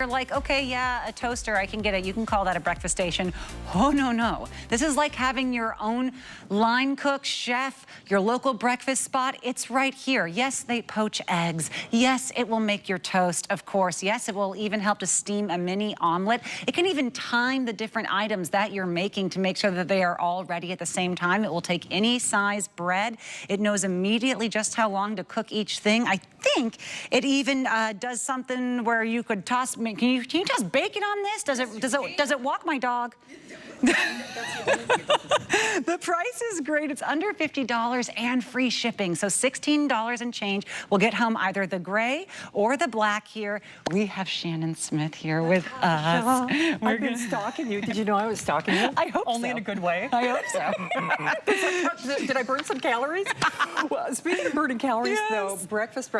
You're like, okay, yeah, a toaster, I can get it. You can call that a breakfast station. Oh, no, no. This is like having your own line cook, chef, your local breakfast spot. It's right here. Yes, they poach eggs. Yes, it will make your toast, of course. Yes, it will even help to steam a mini omelet. It can even time the different items that you're making to make sure that they are all ready at the same time. It will take any size bread. It knows immediately just how long to cook each thing. I think it even does something where you could toss. Can you toss bacon on this? Does it walk my dog? The price is great. It's under $50 and free shipping. So $16 and change will get home either the gray or the black here. We have Shannon Smith here with us. I've been stalking you. Did you know I was stalking you? I hope Only so. in a good way. I hope so. Did I burn some calories? Well, speaking of burning calories, though, breakfast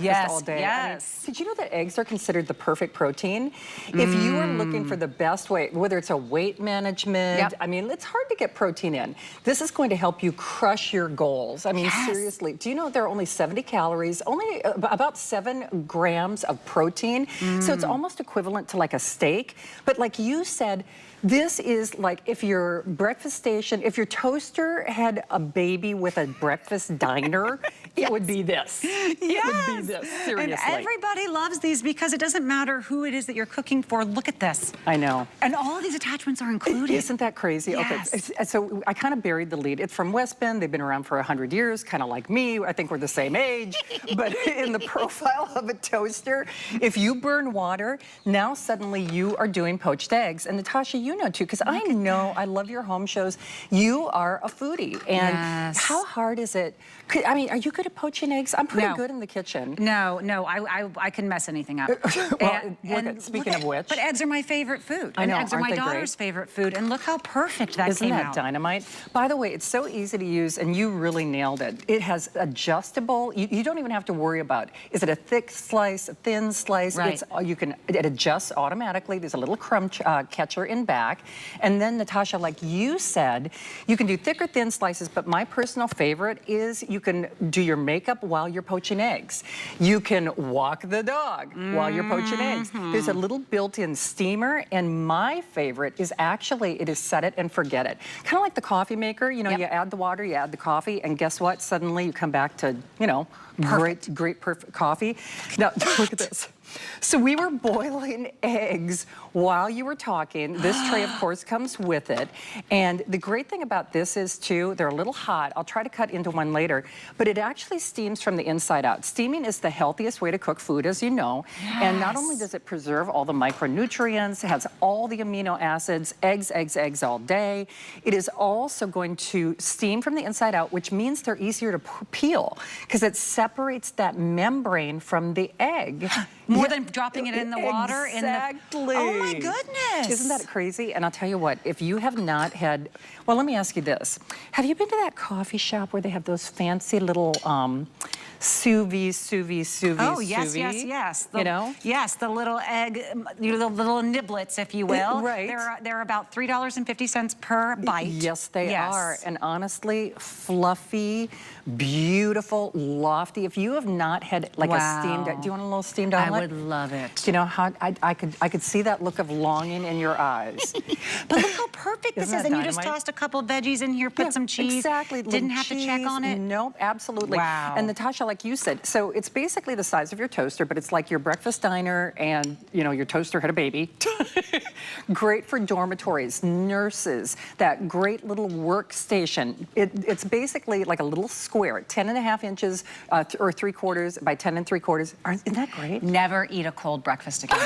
Yes, all day. yes. I mean, did you know that eggs are considered the perfect protein? If you are looking for the best way, whether it's a weight management, I mean, it's hard to get protein in. This is going to help you crush your goals. I mean, seriously. Do you know there are only 70 calories, only about 7 grams of protein? So it's almost equivalent to like a steak. But like you said, this is like if your breakfast station, if your toaster had a baby with a breakfast diner, it would be this. It would be this, seriously. And everybody loves these because it doesn't matter who it is that you're cooking for. Look at this. I know. And all of these attachments are included. Isn't that crazy? Yes. Okay, so I kind of buried the lead. It's from West Bend. They've been around for 100 years, kind of like me. I think we're the same age. But in the profile of a toaster, if you burn water, now suddenly you are doing poached eggs. And Natasha, you know too, because I know I love your home shows. You are a foodie. And how hard is it? I mean, are you good at poaching eggs? I'm pretty good in the kitchen. No, I can mess anything up. Speaking of which. But eggs are my favorite food. I know, and eggs are my daughter's favorite food. And look how perfect that Isn't came that out. dynamite? By the way, it's so easy to use, and you really nailed it. It has adjustable. You don't even have to worry about, is it a thick slice, a thin slice? Right. It adjusts automatically. There's a little crumb catcher in back. And then, Natasha, like you said, you can do thick or thin slices, but my personal favorite is you can do your makeup while you're poaching eggs. You can walk the dog while you're poaching eggs. There's a little built-in steamer, and my favorite is actually, it is set it and forget it. Kind of like the coffee maker, you know, you add the water, you add the coffee, and guess what? Suddenly you come back to, you know, great, perfect coffee. Now, look at this. So we were boiling eggs while you were talking. This tray, of course, comes with it. And the great thing about this is, too, they're a little hot. I'll try to cut into one later. But it actually steams from the inside out. Steaming is the healthiest way to cook food, as you know. And not only does it preserve all the micronutrients, it has all the amino acids, eggs all day. It is also going to steam from the inside out, which means they're easier to peel because it separates that membrane from the egg. More than dropping it in the water. Exactly. Oh my goodness. Isn't that crazy? And I'll tell you what, if you have not had, well, let me ask you this. Have you been to that coffee shop where they have those fancy little sous vide? Oh, yes. You know? Yes, the little egg, the little niblets, if you will. Right. They're about $3.50 per bite. Yes, they are. And honestly, fluffy, beautiful, lofty. If you have not had like a steamed, do you want a little steamed omelet? I would love it. Do you know how I could see that look of longing in your eyes. But look how perfect this is. And you just tossed a couple veggies in here, put some cheese. Exactly. Didn't have to check on it. Nope, absolutely. Wow. And Natasha, like you said, so it's basically the size of your toaster, but it's like your breakfast diner, and you know your toaster had a baby. Great for dormitories, nurses, that great little workstation. It's basically like a little square, 10.5 inches or 3/4 by 10 3/4. Isn't that great? Never eat a cold breakfast again.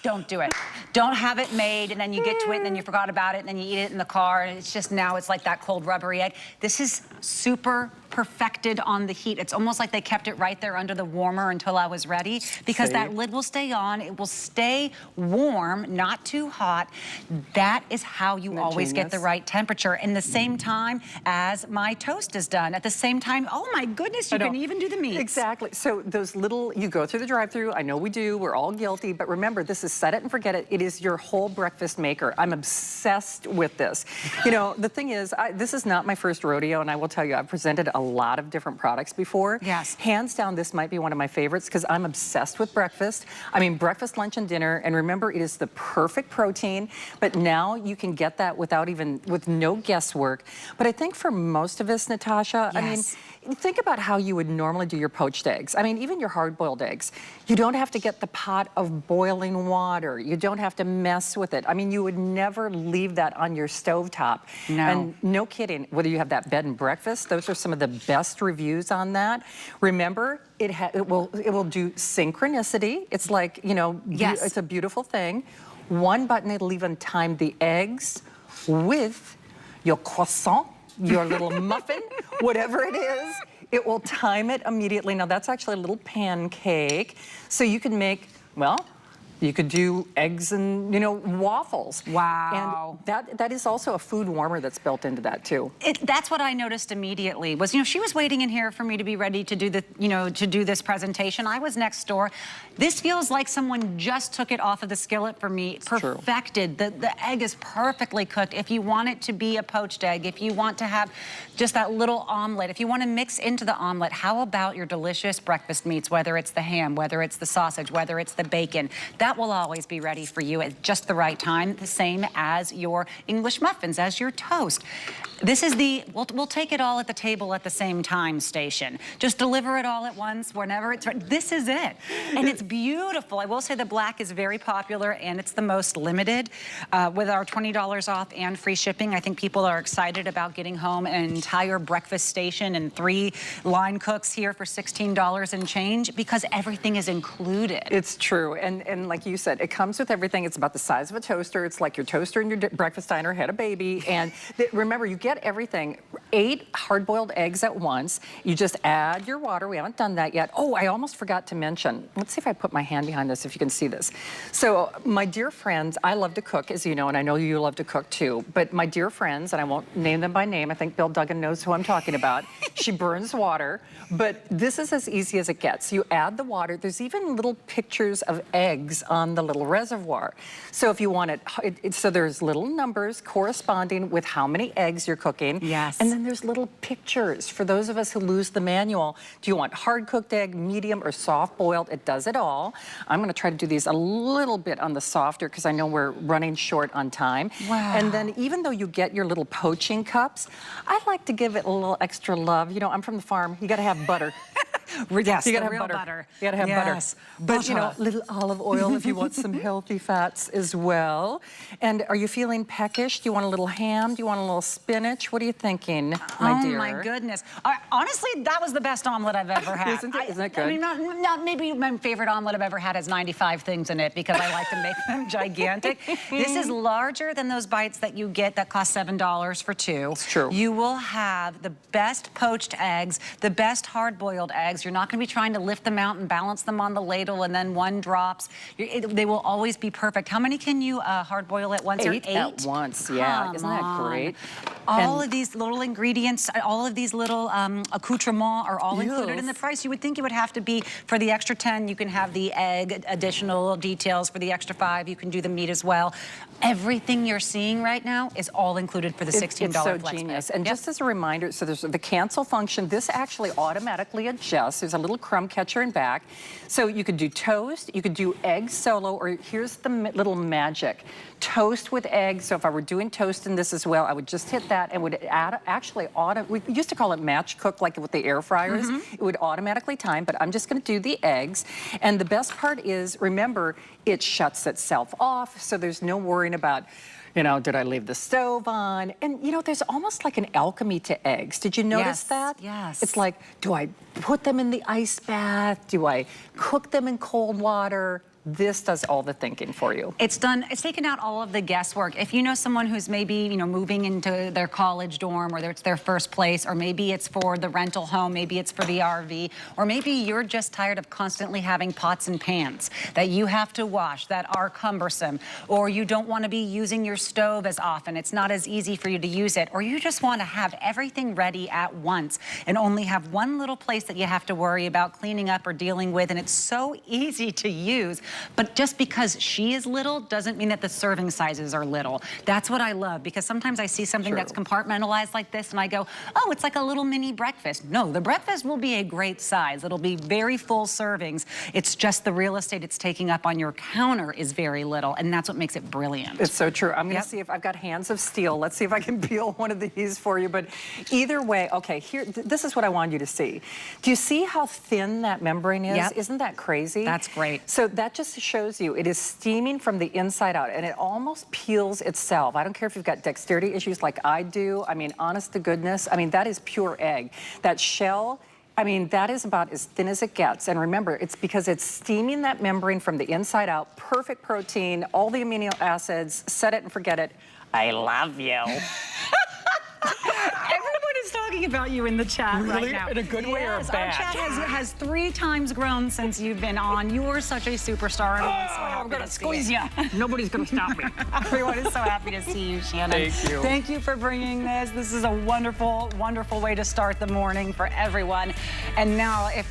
Don't do it. Don't have it made and then you get to it and then you forgot about it and then you eat it in the car and it's just now it's like that cold rubbery egg. This is super perfected on the heat. It's almost like they kept it right there under the warmer until I was ready because that lid will stay on. It will stay warm, not too hot. That is how you always get the right temperature in the same time as my toast is done. At the same time, oh my goodness, you can even do the meats. Exactly. So those little, you go through the drive-thru. I know we do. We're all guilty. But remember, this is set it and forget it. It is your whole breakfast maker. I'm obsessed with this. You know, the thing is, this is not my first rodeo, and I will tell you, I've presented a a lot of different products before. Yes. Hands down, this might be one of my favorites because I'm obsessed with breakfast. I mean, breakfast, lunch, and dinner. And remember, it is the perfect protein, but now you can get that with no guesswork. But I think for most of us, Natasha, I mean, think about how you would normally do your poached eggs. I mean, even your hard-boiled eggs. You don't have to get the pot of boiling water. You don't have to mess with it. I mean, you would never leave that on your stovetop. No. And no kidding, whether you have that bed and breakfast, those are some of the best reviews on that. Remember, it will do synchronicity. It's like, you know, it's a beautiful thing. One button, it'll even time the eggs with your croissant, your little muffin, whatever it is. It will time it immediately. Now that's actually a little pancake. So you can make, well, you could do eggs and, you know, waffles. Wow. And that is also a food warmer that's built into that too. That's what I noticed immediately was, you know, she was waiting in here for me to be ready to do the, you know, to do this presentation. I was next door. This feels like someone just took it off of the skillet for me, perfected. The egg is perfectly cooked. If you want it to be a poached egg, if you want to have just that little omelet, if you want to mix into the omelet, how about your delicious breakfast meats, whether it's the ham, whether it's the sausage, whether it's the bacon. That will always be ready for you at just the right time, the same as your English muffins, as your toast. This is the, we'll take it all at the table at the same time station. Just deliver it all at once, whenever it's ready. This is it. And it's beautiful. I will say the black is very popular and it's the most limited. With our $20 off and free shipping, I think people are excited about getting home an entire breakfast station and 3 line cooks here for $16 and change because everything is included. It's true. And like you said, it comes with everything. It's about the size of a toaster. It's like your toaster in your breakfast diner had a baby. And remember, you get everything. 8 hard-boiled eggs at once. You just add your water. We haven't done that yet. Oh, I almost forgot to mention. Let's see if I put my hand behind this, if you can see this. So my dear friends, I love to cook, as you know, and I know you love to cook too. But my dear friends, and I won't name them by name. I think Bill Duggan knows who I'm talking about. She burns water. But this is as easy as it gets. You add the water. There's even little pictures of eggs on the little reservoir. So if you want it, so there's little numbers corresponding with how many eggs you're cooking. Yes. And then there's little pictures for those of us who lose the manual. Do you want hard cooked egg, medium, or soft boiled? It does it all. I'm gonna try to do these a little bit on the softer because I know we're running short on time. Wow. And then even though you get your little poaching cups, I like to give it a little extra love. You know, I'm from the farm. You gotta have butter. Yes, you gotta the have real butter. You gotta have butter. But you know, Butter. little olive oil if you want some healthy fats as well. And are you feeling peckish? Do you want a little ham? Do you want a little spinach? What are you thinking, my dear? Oh my goodness. Honestly, that was the best omelet I've ever had. Isn't it? Isn't it good? I mean, not maybe my favorite omelet I've ever had has 95 things in it because I like to make them gigantic. This is larger than those bites that you get that cost $7 for 2. It's true. You will have the best poached eggs, the best hard-boiled eggs. You're not going to be trying to lift them out and balance them on the ladle and then one drops. They will always be perfect. How many can you hard-boil at once? 8 at once, yeah. Come Isn't that great? All of these little ingredients, all of these little accoutrements are all included in the price. You would think it would have to be for the extra 10. You can have the egg, additional details for the extra 5. You can do the meat as well. Everything you're seeing right now is all included for the $16 It's so flex genius. pay. And just as a reminder, so there's the cancel function. This actually automatically adjusts. There's a little crumb catcher in back. So you could do toast, you could do egg solo, or here's the little magic. Toast with eggs. So if I were doing toast in this as well, I would just hit that and would we used to call it match cook, like with the air fryers. It would automatically time, but I'm just gonna do the eggs. And the best part is, remember, it shuts itself off, so there's no worrying about, you know, did I leave the stove on? And you know, there's almost like an alchemy to eggs. Did you notice that? Yes. It's like, do I put them in the ice bath? Do I cook them in cold water? This does all the thinking for you. It's taken out all of the guesswork. If you know someone who's maybe, you know, moving into their college dorm, or it's their first place, or maybe it's for the rental home, maybe it's for the RV, or maybe you're just tired of constantly having pots and pans that you have to wash that are cumbersome, or you don't want to be using your stove as often. It's not as easy for you to use it, or you just want to have everything ready at once and only have one little place that you have to worry about cleaning up or dealing with, and it's so easy to use. But just because she is little doesn't mean that the serving sizes are little. That's what I love, because sometimes I see something that's compartmentalized like this and I go, oh, it's like a little mini breakfast. No, the breakfast will be a great size. It'll be very full servings. It's just the real estate it's taking up on your counter is very little, and that's what makes it brilliant. It's so true. I'm going to see if I've got hands of steel. Let's see if I can peel one of these for you. But either way, okay, here, this is what I wanted you to see. Do you see how thin that membrane is? Yep. Isn't that crazy? That's great. So that just shows you it is steaming from the inside out, and it almost peels itself. I don't care if you've got dexterity issues like I do. I mean, honest to goodness, I mean, that is pure egg. That shell, I mean, that is about as thin as it gets. And remember, it's because it's steaming that membrane from the inside out, perfect protein, all the amino acids, set it and forget it. I love you. Everyone is talking about you in the chat right now. In a good way or a bad? Our chat has 3 times grown since you've been on. You are such a superstar. And I'm so happy I'm going to see squeeze it. you. Nobody's going to stop me. Everyone is so happy to see you, Shannon. Thank you. Thank you for bringing this. This is a wonderful, wonderful way to start the morning for everyone. And now, if